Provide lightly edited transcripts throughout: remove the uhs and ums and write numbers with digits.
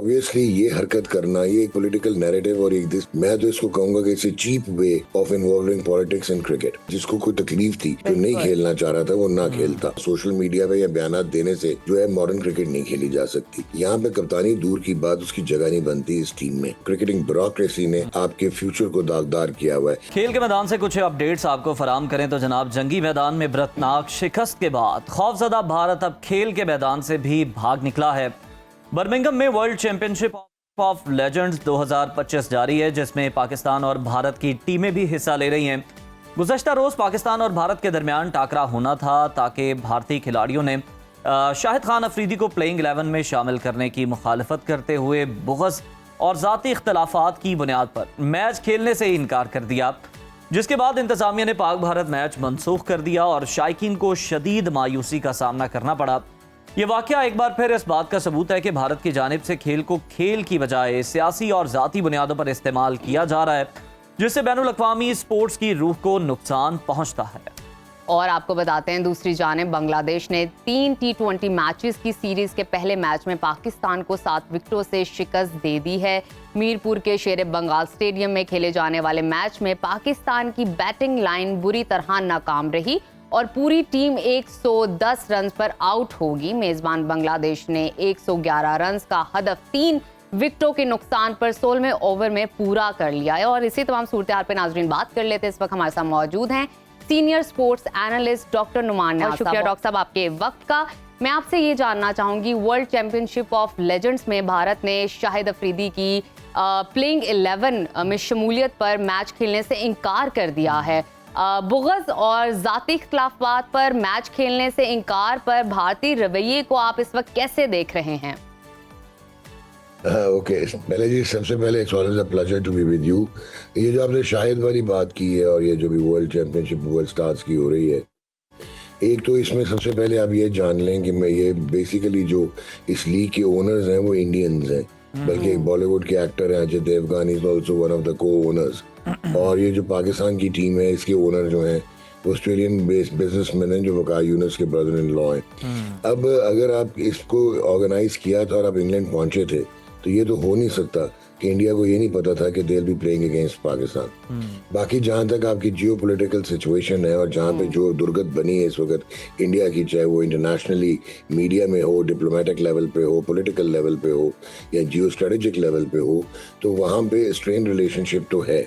Obviously ये हरकत करना, ये एक पॉलिटिकल नैरेटिव और एक मैं तो इसको कहूंगा कि it's cheap way of involving politics in cricket. जिसको कोई तकलीफ थी, जो नहीं खेलना चाह रहा था, वो ना खेलता। सोशल मीडिया पे या बयानात देने से जो है मॉडर्न क्रिकेट नहीं खेली जा सकती। यहाँ पे कप्तानी दूर की बात, उसकी जगह नहीं बनती इस टीम में। क्रिकेटिंग ब्यूरोक्रेसी ने आपके फ्यूचर को दागदार किया हुआ है। खेल के मैदान से कुछ अपडेट्स आपको फराहम करें तो जनाब, जंगी मैदान में बर्तनाक शिकस्त के बाद खौफजदा भारत अब खेल के मैदान से भी भाग निकला है। बर्मिंघम में वर्ल्ड चैंपियनशिप ऑफ लेजेंड्स 2025 जारी है, जिसमें पाकिस्तान और भारत की टीमें भी हिस्सा ले रही हैं। गुज़श्ता रोज पाकिस्तान और भारत के दरमियान टाकरा होना था ताकि भारतीय खिलाड़ियों ने शाहिद खान अफरीदी को प्लेइंग 11 में शामिल करने की मुखालफत करते हुए बुग़्ज़ और ज़ाती इख्तलाफात की बुनियाद पर मैच खेलने से इनकार कर दिया, जिसके बाद इंतजामिया ने पाक भारत मैच मनसूख कर दिया और शायकीन को शदीद मायूसी का सामना करना पड़ा। ये वाक़या एक बार फिर इस बात का सबूत है कि भारत की जानिब से खेल को खेल की बजाय सियासी और ज़ाती बुनियादों पर इस्तेमाल किया जा रहा है, जिससे बैनुल अक़वामी स्पोर्ट्स की रूह को नुकसान पहुँचता है। और आपको बताते हैं, दूसरी जानिब बांग्लादेश ने 3 T20 मैचेस की सीरीज के पहले मैच में पाकिस्तान को 7 विकेटों से शिकस्त दे दी है। मीरपुर के शेर बंगाल स्टेडियम में खेले जाने वाले मैच में पाकिस्तान की बैटिंग लाइन बुरी तरह नाकाम रही और पूरी टीम 110 रन पर आउट होगी। मेजबान बांग्लादेश ने 111 रन का हदफ 3 विकेटों के नुकसान पर 16वें ओवर में पूरा कर लिया है। और इसी तमाम सूरत पे नाजरीन बात कर लेते हैं। इस वक्त हमारे साथ मौजूद हैं senior sports analyst doctor Numan Niaz. शुक्रिया डॉक्टर साहब आपके वक्त का। मैं आपसे ये जानना चाहूंगी, वर्ल्ड चैंपियनशिप ऑफ लेजेंड्स में भारत ने शाहिद अफरीदी की प्लेइंग 11 में शमूलियत पर मैच खेलने से इनकार कर दिया है। बुग़्ज़ और ज़ाती इख्तिलाफ़ात पर मैच खेलने से इनकार पर भारतीय रवैये को आप इस वक्त कैसे देख रहे हैं? ओके, पहले जी सबसे पहले it's always a pleasure to be with you. ये जो आपने शाहिद वाली बात की है और ये जो भी वर्ल्ड चैंपियनशिप वर्ल्ड स्टार्स की हो रही है, एक तो इसमें सबसे पहले आप ये जान लें कि मैं ये बेसिकली जो इस लीग के ओनर्स हैं वो इंडियंस हैं, बल्कि एक बॉलीवुड के एक्टर हैं Ajay Devgan, is also one of the co owners. और ये जो पाकिस्तान की टीम है, इसके ओनर जो हैं ऑस्ट्रेलियन बेस्ड बिजनेसमैन हैं जो वक़ार यूनुस के ब्रदर इन लॉ हैं। अब अगर आप इसको ऑर्गेनाइज किया था और आप इंग्लैंड पहुंचे थे, तो ये तो हो नहीं सकता कि इंडिया को ये नहीं पता था कि they will be playing against Pakistan. बाकी जहाँ तक आपकी जियो पॉलिटिकल सिचुएशन है और जहाँ पे जो दुर्गत बनी है इस वक्त इंडिया की, चाहे वो इंटरनेशनली मीडिया में हो, डिप्लोमेटिक लेवल पे हो, पॉलिटिकल लेवल पे हो या जियो स्ट्रेटेजिक लेवल पे हो, तो वहाँ पे स्ट्रेन रिलेशनशिप तो है।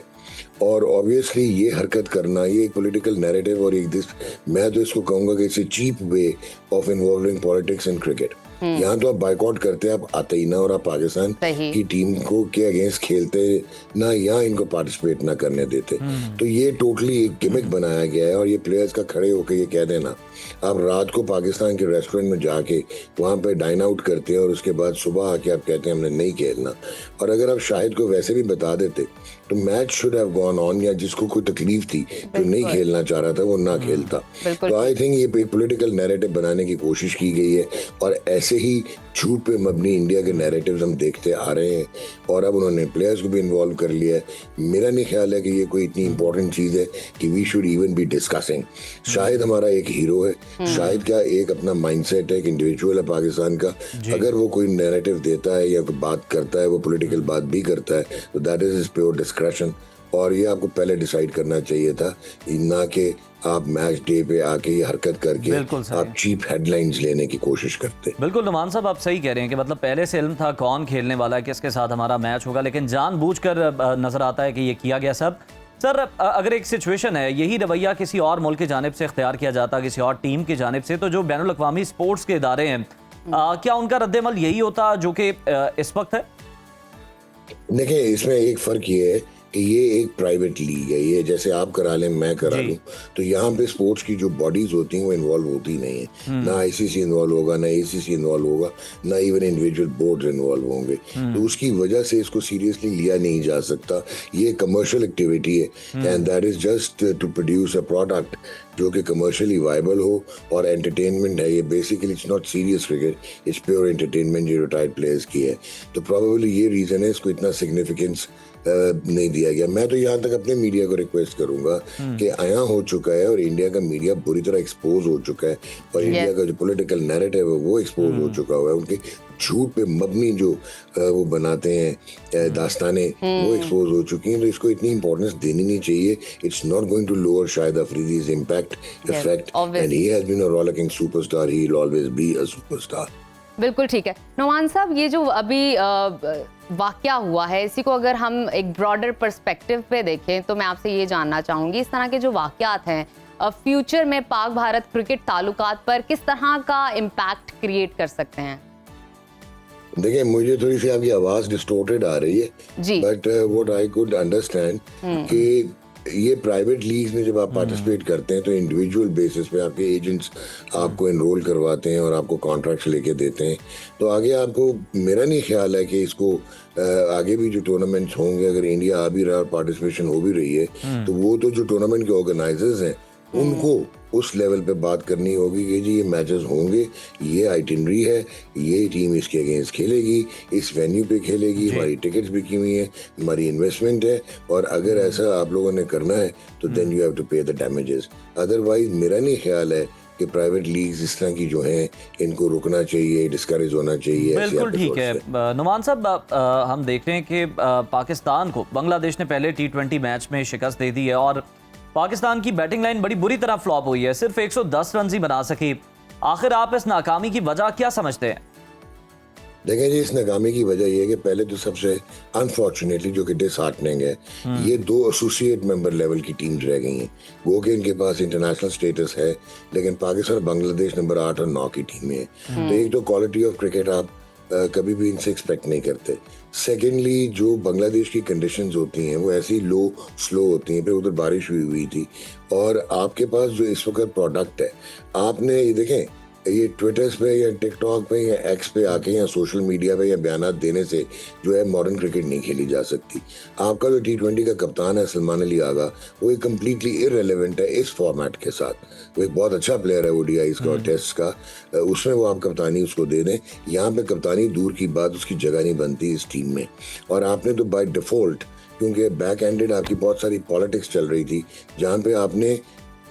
और ऑब्वियसली ये हरकत करना, ये एक पॉलिटिकल नैरेटिव और एक मैं तो इसको कहूँगा कि it's cheap way of involving politics in cricket. यहाँ तो आप बाइकआउट करते हैं, आप आते ही ना, और आप पाकिस्तान की टीम को के अगेंस्ट खेलते ना, यहाँ इनको पार्टिसिपेट ना करने देते। तो ये टोटली एक गिमिक बनाया गया है और ये प्लेयर्स का खड़े होकर ये कह देना, आप रात को पाकिस्तान के रेस्टोरेंट में जाके वहाँ पे डाइन आउट करते हैं और उसके बाद सुबह आके आप कहते हैं हमने नहीं खेलना। और अगर आप शाहिद को वैसे भी बता देते तो match should have gone on, या जिसको कोई तकलीफ थी, जो नहीं खेलना चाह रहा था, वो ना खेलता। तो आई थिंक ये पॉलिटिकल नैरेटिव बनाने की कोशिश की गई है और ऐसे ही झूठ पे मबनी इंडिया के नैरेटिव्स हम देखते आ रहे हैं और अब उन्होंने प्लेयर्स को भी इन्वॉल्व कर लिया है। मेरा नहीं ख्याल है कि ये कोई इतनी इंपॉर्टेंट चीज़ है कि we should even be discussing. Shahid हमारा एक हीरो है, शाहिद का एक अपना माइंडसेट है, एक इंडिविजुअल है पाकिस्तान का। अगर वो कोई नैरेटिव देता है या कोई बात करता है, वो पॉलिटिकल बात भी करता है, तो that is his pure discretion. और ये आपको पहले डिसाइड करना चाहिए था, ना कि आप मैच डे पे आके ये हरकत करके आप चीप हेडलाइंस लेने की कोशिश करते। बिल्कुल नुमान साहब, आप सही कह रहे हैं कि मतलब पहले से इल्म था कौन खेलने वाला है, किसके साथ हमारा मैच होगा, लेकिन जानबूझकर नजर आता है कि ये किया गया सब। सर, अगर एक सिचुएशन है, यही रवैया किसी और मुल्क की जानिब से इख्तियार किया जाता, किसी और टीम की जानिब से, तो जो बैनुल अक़वामी स्पोर्ट्स के इदारे हैं, क्या उनका रद्द-ए-अमल यही होता जो कि इस वक्त है? देखिए, इसमें एक फ़र्क ये है कि ये एक प्राइवेट लीग है। ये जैसे आप करा लें, मैं करा लूं, तो यहाँ पे स्पोर्ट्स की जो बॉडीज होती हैं वो इन्वॉल्व होती नहीं है। ना आईसीसी इन्वॉल्व होगा, ना एसीसी इन्वॉल्व होगा, ना इवन इंडिविजुअल बोर्ड इन्वॉल्व होंगे। तो उसकी वजह से इसको सीरियसली लिया नहीं जा सकता। ये कमर्शियल एक्टिविटी है and that is just to produce a product जो कि कमर्शियली वायबल हो और एंटरटेनमेंट है। ये basically it's not serious cricket, it's pure entertainment जो रिटायर्ड प्लेयर्स की है। तो प्रोबेबली ये रीज़न है इसको इतना सिग्निफिकेंस नहीं दिया गया। मैं तो यहाँ तक अपने मीडिया को रिक्वेस्ट करूंगा कि आया हो चुका है और इंडिया का मीडिया बुरी तरह एक्सपोज हो चुका है और इंडिया का जो पॉलिटिकल नैरेटिव है वो एक्सपोज हो चुका हुआ है। उनके झूठ पे मबनी जो वो बनाते हैं दास्तानें, वो एक्सपोज हो चुकी हैं, तो इसको इतनी इंपॉर्टेंस देनी नहीं चाहिए. It's not going to lower Shahid Afridi's impact effect, and he has been a rollicking superstar, he will always be a superstar. बिल्कुल ठीक है. नुमान साहब, ये जो अभी वाकया हुआ है, इसी को अगर हम एक ब्रॉडर पर्सपेक्टिव पे देखें तो मैं आपसे ये जानना चाहूंगी, इस तरह के जो वाकयात हैं फ्यूचर में पाक भारत क्रिकेट ताल्लुकात पर किस तरह का इम्पैक्ट क्रिएट कर सकते हैं? देखिए, मुझे थोड़ी सी आपकी आवाज डिस्टोर्टेड आ रही है, जी. But what I could understand कि ये प्राइवेट लीग्स में जब आप पार्टिसिपेट करते हैं तो इंडिविजुअल बेसिस पे आपके एजेंट्स आपको एनरोल करवाते हैं और आपको कॉन्ट्रैक्ट्स लेके देते हैं. तो आगे आपको, मेरा नहीं ख्याल है कि इसको आगे भी जो टूर्नामेंट्स होंगे, अगर इंडिया आ भी रहा है और पार्टिसिपेशन हो भी रही है, तो वो तो जो टूर्नामेंट के ऑर्गेनाइजर्स हैं उनको उस लेवल पे बात करनी होगी कि जी ये मैचेस होंगे, ये आइटिनरी है, ये टीम इसके अगेंस्ट खेलेगी, इस वेन्यू पे खेलेगी, हमारी टिकट्स बिकी हुई हैं, हमारी इन्वेस्टमेंट है, और अगर ऐसा आप लोगों ने करना है तो देन यू हैव टू पे द डैमेजेस. अदरवाइज मेरा नहीं ख्याल है कि प्राइवेट लीग्स इस तरह की जो हैं इनको रुकना चाहिए, डिस्करेज होना चाहिए. बिल्कुल ठीक है. नुमान साहब, हम देख रहे हैं कि पाकिस्तान को बांग्लादेश ने पहले T20 मैच में शिकस्त दे दी है और पाकिस्तान की बैटिंग लाइन बड़ी बुरी तरह फ्लॉप हुई है, सिर्फ 110 रन ही बना सकी. आखिर आप इस नाकामी की वजह क्या समझते हैं? देखें जी, इस नाकामी की वजह यह है कि पहले तो सबसे अनफॉर्चुनेटली जो कि डिसहार्टनिंग है, ये 2 एसोसिएट मेंबर लेवल की टीम्स रह गई हैं. वो कि इनके पास इंटरनेशनल स्टेटस है, लेकिन पाकिस्तान बांग्लादेश नंबर 8 और 9 की टीमें हैं. तो एक तो क्वालिटी ऑफ क्रिकेट आप कभी भी इनसे एक्सपेक्ट नहीं करते. सेकेंडली, जो बांग्लादेश की कंडीशंस होती हैं वो ऐसी लो स्लो होती हैं. फिर उधर बारिश हुई थी, और आपके पास जो इस वक्त प्रोडक्ट है, आपने ये देखें, ये ट्विटर्स पे या टिकटॉक पे या एक्स पे आके या सोशल मीडिया पे या बयानात देने से जो है मॉडर्न क्रिकेट नहीं खेली जा सकती. आपका जो T20 का कप्तान है सलमान अली आगा, वो एक कम्प्लीटली इररिलेवेंट है इस फॉर्मेट के साथ. वो एक बहुत अच्छा प्लेयर है ODIs का और टेस्ट का, उसमें वो आप कप्तानी उसको दे दें. यहाँ पे कप्तानी दूर की बात, उसकी जगह नहीं बनती इस टीम में. और आपने तो बाय डिफॉल्ट, क्योंकि बैक एंडेड आपकी बहुत सारी पॉलिटिक्स चल रही थी, जहाँ पे आपने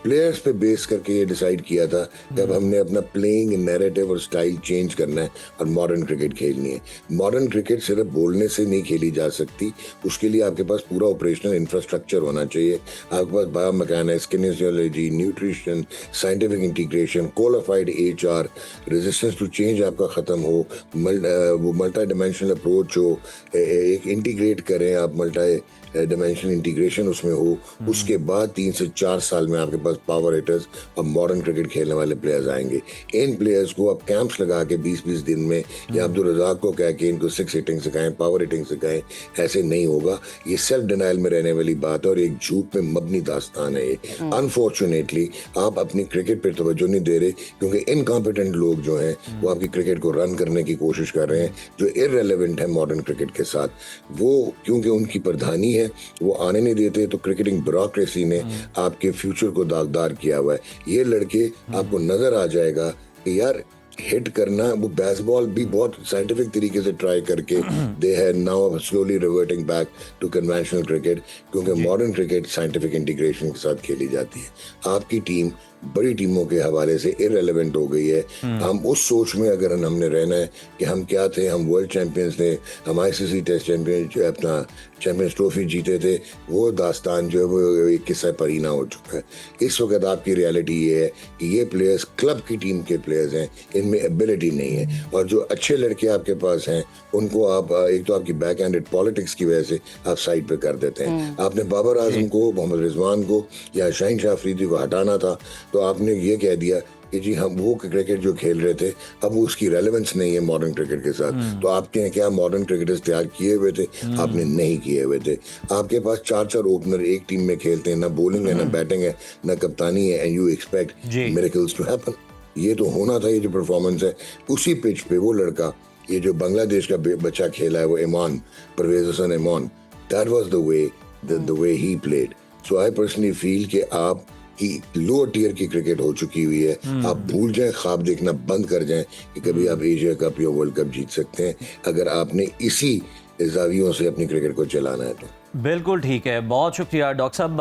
प्लेयर्स पे बेस करके ये डिसाइड किया था कि अब हमने अपना प्लेइंग नैरेटिव और स्टाइल चेंज करना है और मॉडर्न क्रिकेट खेलनी है. मॉडर्न क्रिकेट सिर्फ बोलने से नहीं खेली जा सकती, उसके लिए आपके पास पूरा ऑपरेशनल इंफ्रास्ट्रक्चर होना चाहिए. आपके पास biomechanics, kinesiology, nutrition, scientific integration, qualified HR, resistance to change आपका ख़त्म हो, वो मल्टी डायमेंशनल अप्रोच हो, एक इंटीग्रेट करें आप, मल्टी डायमेंशनल इंटीग्रेशन उसमें हो. उसके बाद 3 से 4 साल में आपके पास पावर हिटर्स और मॉडर्न क्रिकेट खेलने वाले प्लेयर्स आएंगे. इन प्लेयर्स को आप कैंप्स लगा के 20-20 दिन में, या अब्दुल रज़ाक को कह के इनको 6 हिटिंग सिखाएं, पावर हिटिंग सिखाएं, ऐसे नहीं होगा. ये सेल्फ डिनाइल में रहने वाली बात है और एक झूठ पे मबनी दास्तान है ये. अनफॉर्चुनेटली आप अपनी क्रिकेट पर तवज्जो नहीं दे रहे, क्योंकि इनकॉम्पिटेंट लोग जो हैं वो आपकी क्रिकेट को रन करने की कोशिश कर रहे हैं, जो इररिलेवेंट है मॉडर्न क्रिकेट के साथ. वो क्योंकि उनकी प्रधानी है, वो आने नहीं देते. तो क्रिकेटिंग ब्यूरोक्रेसी ने आपके फ्यूचर को दागदार किया हुआ है. ये लड़के, आपको नजर आ जाएगा कि यार हिट करना, वो बेसबॉल भी बहुत साइंटिफिक तरीके से ट्राई करके दे है now slowly reverting back to conventional cricket, क्योंकि मॉडर्न क्रिकेट साइंटिफिक इंटीग्रेशन के साथ खेली जाती है. आपकी टीम बड़ी टीमों के हवाले से इररिलेवेंट हो गई है. हम उस सोच में अगर हमने रहना है कि हम क्या थे, हम वर्ल्ड चैंपियंस थे, हम ICC टेस्ट चैंपियन अपना चैंपियंस ट्रॉफी जीते थे, वो दास्तान जो है वो एक किस्सा परीना हो चुका है. इस वक्त आपकी रियलिटी ये है कि ये प्लेयर्स क्लब की टीम के प्लेयर्स हैं, इनमें एबिलिटी नहीं है. और जो अच्छे लड़के आपके पास हैं उनको आप, एक तो आपकी बैक एंडेड पॉलिटिक्स की वजह से आप साइड पे कर देते हैं. आपने बाबर आजम को, मोहम्मद रिजवान को या शाहीन शाह अफरीदी को हटाना था, तो आपने ये कह दिया कि जी हम वो क्रिकेट जो खेल रहे थे अब उसकी रेलेवेंस नहीं है मॉडर्न क्रिकेट के साथ. तो आपके क्या मॉडर्न क्रिकेटर्स तैयार किए हुए थे? आपने नहीं किए हुए थे. आपके पास 4-4 ओपनर एक टीम में खेलते हैं, ना बॉलिंग है, ना बैटिंग है, ना कप्तानी है, and you expect miracles to happen. ये तो होना था. ये जो परफॉर्मेंस है उसी पिच पे वो लड़का, ये जो बांग्लादेश का बच्चा खेला है, वो ईमान, परवेज हसन ईमान, that was the way he played. So I personally feel कि आप की लोअर टियर की क्रिकेट हो चुकी हुई है. आप भूल जाएं, ख्वाब देखना बंद कर जाएं कि कभी आप एशिया कप या वर्ल्ड कप जीत सकते हैं, अगर आपने इसी जावियों से अपनी क्रिकेट को चलाना है तो. बिल्कुल ठीक है. बहुत शुक्रिया डॉक्टर साहब.